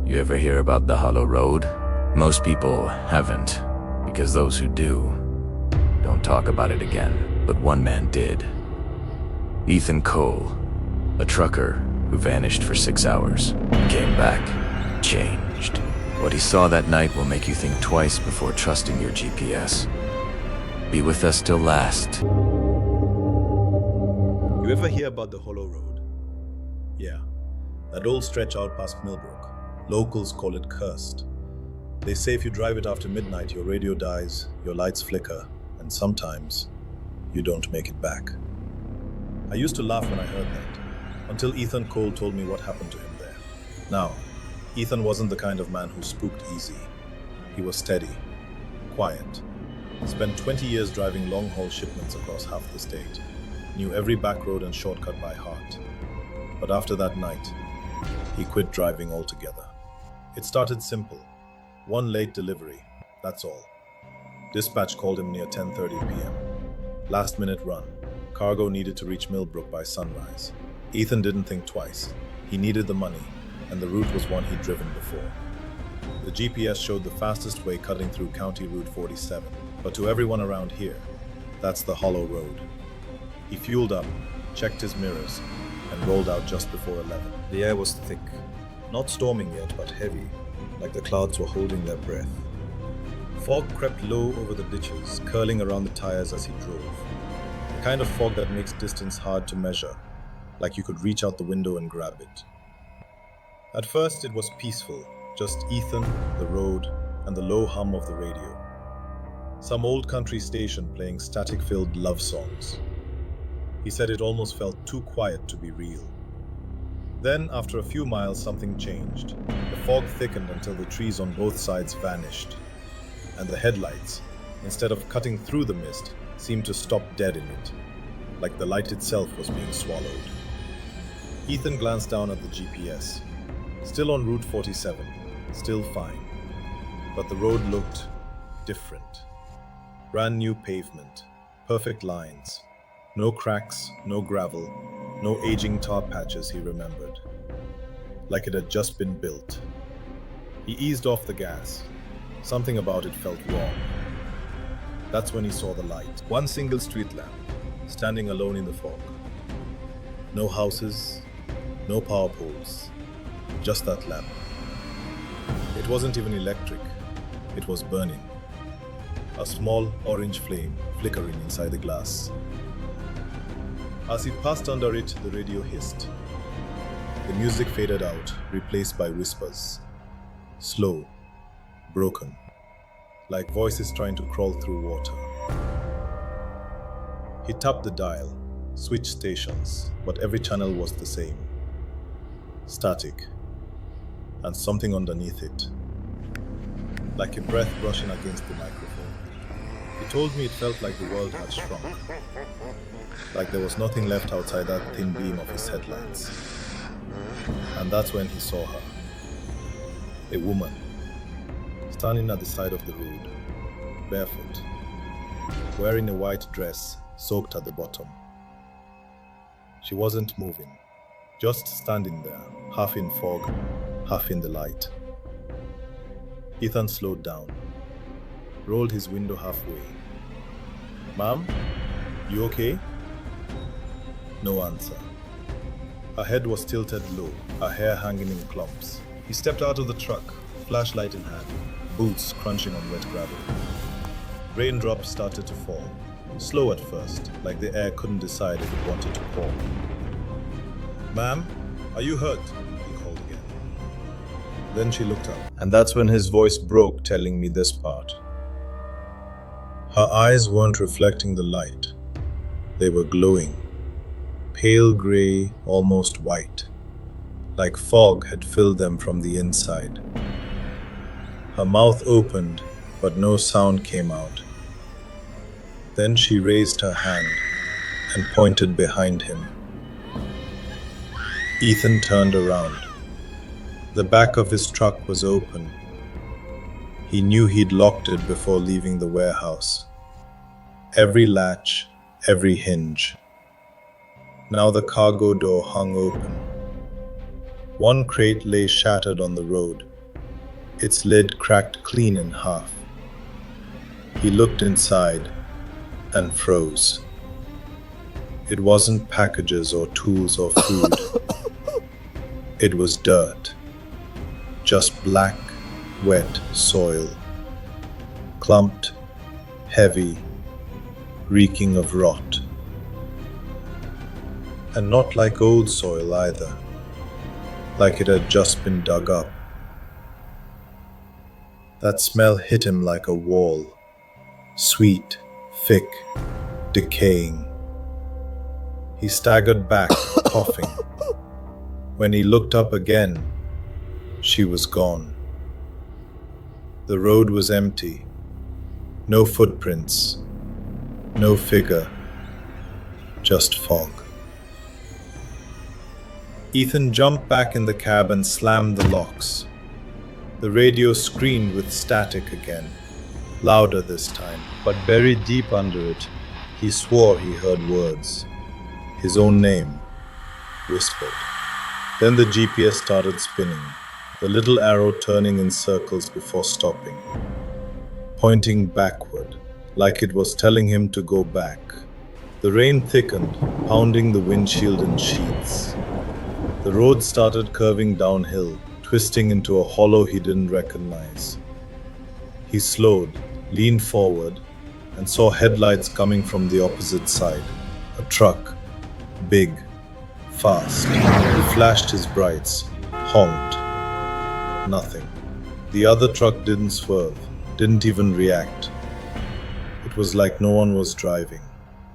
You ever hear about the Hollow Road? Most people haven't, because those who do don't talk about it again. But one man did. Ethan Cole, a trucker who vanished for 6 hours, came back, changed. What he saw that night will make you think twice before trusting your GPS. Be with us till last. You ever hear about the Hollow Road? Yeah, that old stretch out past Millbrook. Locals call it cursed. They say if you drive it after midnight, your radio dies, your lights flicker, and sometimes you don't make it back. I used to laugh when I heard that, until Ethan Cole told me what happened to him there. Now, Ethan wasn't the kind of man who spooked easy. He was steady, quiet, spent 20 years driving long-haul shipments across half the state, knew every back road and shortcut by heart. But after that night, he quit driving altogether. It started simple. One late delivery, that's all. Dispatch called him near 10:30 p.m. Last minute run. Cargo needed to reach Millbrook by sunrise. Ethan didn't think twice. He needed the money, and the route was one he'd driven before. The GPS showed the fastest way cutting through County Route 47, but to everyone around here, that's the Hollow Road. He fueled up, checked his mirrors, and rolled out just before 11. The air was thick, not storming yet, but heavy, like the clouds were holding their breath. Fog crept low over the ditches, curling around the tires as he drove. The kind of fog that makes distance hard to measure, like you could reach out the window and grab it. At first, it was peaceful, just Ethan, the road, and the low hum of the radio. Some old country station playing static-filled love songs. He said it almost felt too quiet to be real. Then, after a few miles, something changed. The fog thickened until the trees on both sides vanished, and the headlights, instead of cutting through the mist, seemed to stop dead in it, like the light itself was being swallowed. Ethan glanced down at the GPS. Still on Route 47, still fine. But the road looked different. Brand new pavement, perfect lines. No cracks, no gravel, no aging tar patches he remembered. Like it had just been built. He eased off the gas. Something about it felt wrong. That's when he saw the light. One single street lamp, standing alone in the fog. No houses, no power poles, just that lamp. It wasn't even electric, it was burning. A small orange flame flickering inside the glass. As he passed under it, the radio hissed. The music faded out, replaced by whispers. Slow, broken, like voices trying to crawl through water. He tapped the dial, switched stations, but every channel was the same. Static, and something underneath it, like a breath brushing against the microphone. He told me it felt like the world had shrunk, like there was nothing left outside that thin beam of his headlights. And that's when he saw her. A woman, standing at the side of the road, barefoot, wearing a white dress soaked at the bottom. She wasn't moving, just standing there, half in fog, half in the light. Ethan slowed down, rolled his window halfway. "Ma'am, you okay?" No answer. Her head was tilted low, her hair hanging in clumps. He stepped out of the truck, flashlight in hand, boots crunching on wet gravel. Raindrops started to fall, slow at first, like the air couldn't decide if it wanted to pour. "Ma'am, are you hurt?" he called again. Then she looked up, and that's when his voice broke, telling me this part. Her eyes weren't reflecting the light. They were glowing, pale gray, almost white, like fog had filled them from the inside. Her mouth opened, but no sound came out. Then she raised her hand and pointed behind him. Ethan turned around. The back of his truck was open. He knew he'd locked it before leaving the warehouse. Every latch, every hinge. Now the cargo door hung open. One crate lay shattered on the road, Its lid cracked clean in half. He looked inside and froze. It wasn't packages or tools or food. It was dirt. Just black, wet soil. Clumped, heavy, reeking of rot. And not like old soil either, like it had just been dug up. That smell hit him like a wall, sweet, thick, decaying. He staggered back, coughing. When he looked up again, she was gone. The road was empty. No footprints, no figure, just fog. Ethan jumped back in the cab and slammed the locks. The radio screamed with static again, louder this time, but buried deep under it, he swore he heard words. His own name, whispered. Then the GPS started spinning, the little arrow turning in circles before stopping, pointing backward, like it was telling him to go back. The rain thickened, pounding the windshield in sheets. The road started curving downhill, twisting into a hollow he didn't recognize. He slowed, leaned forward, and saw headlights coming from the opposite side. A truck, big, fast. He flashed his brights, honked. Nothing. The other truck didn't swerve, didn't even react. It was like no one was driving.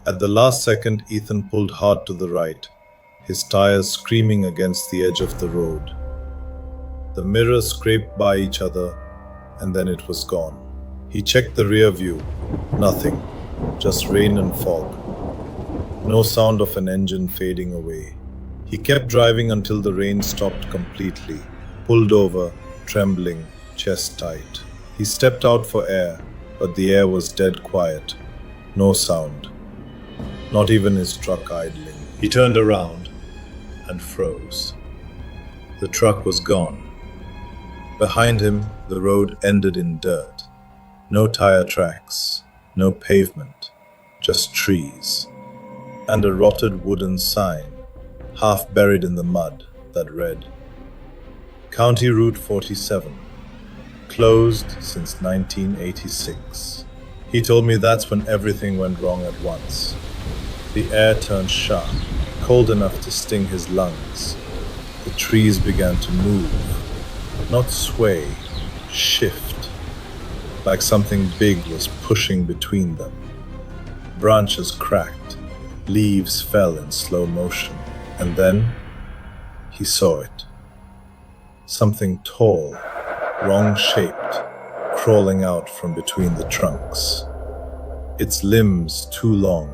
At the last second, Ethan pulled hard to the right, his tires screaming against the edge of the road. The mirrors scraped by each other, and then it was gone. He checked the rear view. Nothing. Just rain and fog. No sound of an engine fading away. He kept driving until the rain stopped completely. Pulled over, trembling, chest tight. He stepped out for air, but the air was dead quiet. No sound. Not even his truck idling. He turned around and froze. The truck was gone. Behind him, the road ended in dirt. No tire tracks, no pavement, just trees. And a rotted wooden sign, half buried in the mud, that read, County Route 47, closed since 1986. He told me that's when everything went wrong at once. The air turned sharp, cold enough to sting his lungs. The trees began to move, not sway, shift, like something big was pushing between them. Branches cracked, leaves fell in slow motion, and then he saw it. Something tall, wrong-shaped, crawling out from between the trunks. Its limbs too long,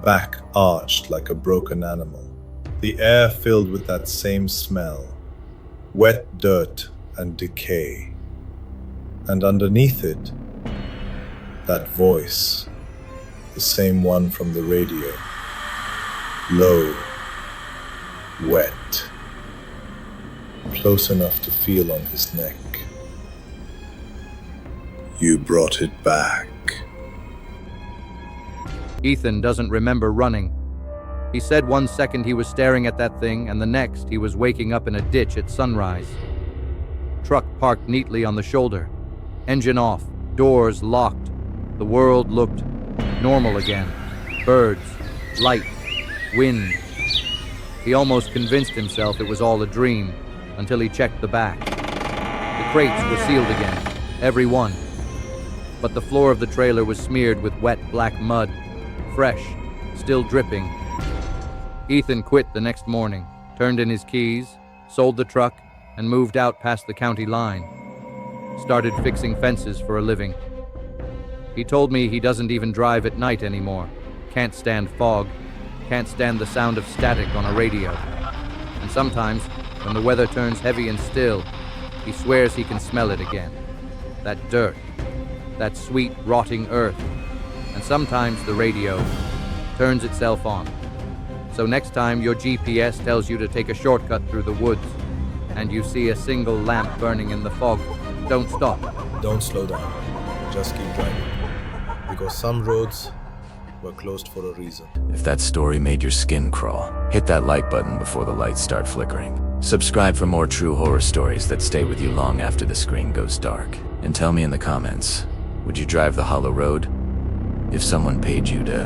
back arched like a broken animal. The air filled with that same smell, wet dirt and decay. And underneath it, that voice, the same one from the radio. Low, wet, close enough to feel on his neck. You brought it back. Ethan doesn't remember running. He said 1 second he was staring at that thing, and the next he was waking up in a ditch at sunrise. Truck parked neatly on the shoulder. Engine off, doors locked. The world looked normal again. Birds, light, wind. He almost convinced himself it was all a dream, until he checked the back. The crates were sealed again, every one. But the floor of the trailer was smeared with wet black mud, fresh, still dripping. Ethan quit the next morning, turned in his keys, sold the truck, and moved out past the county line. Started fixing fences for a living. He told me he doesn't even drive at night anymore. Can't stand fog. Can't stand the sound of static on a radio. And sometimes, when the weather turns heavy and still, he swears he can smell it again. That dirt. That sweet, rotting earth. And sometimes the radio turns itself on. So next time your GPS tells you to take a shortcut through the woods, and you see a single lamp burning in the fog, Don't stop. Don't slow down. Just keep driving. Because some roads were closed for a reason. If that story made your skin crawl, hit that like button before the lights start flickering. Subscribe for more true horror stories that stay with you long after the screen goes dark. And tell me in the comments, would you drive the Hollow Road if someone paid you to...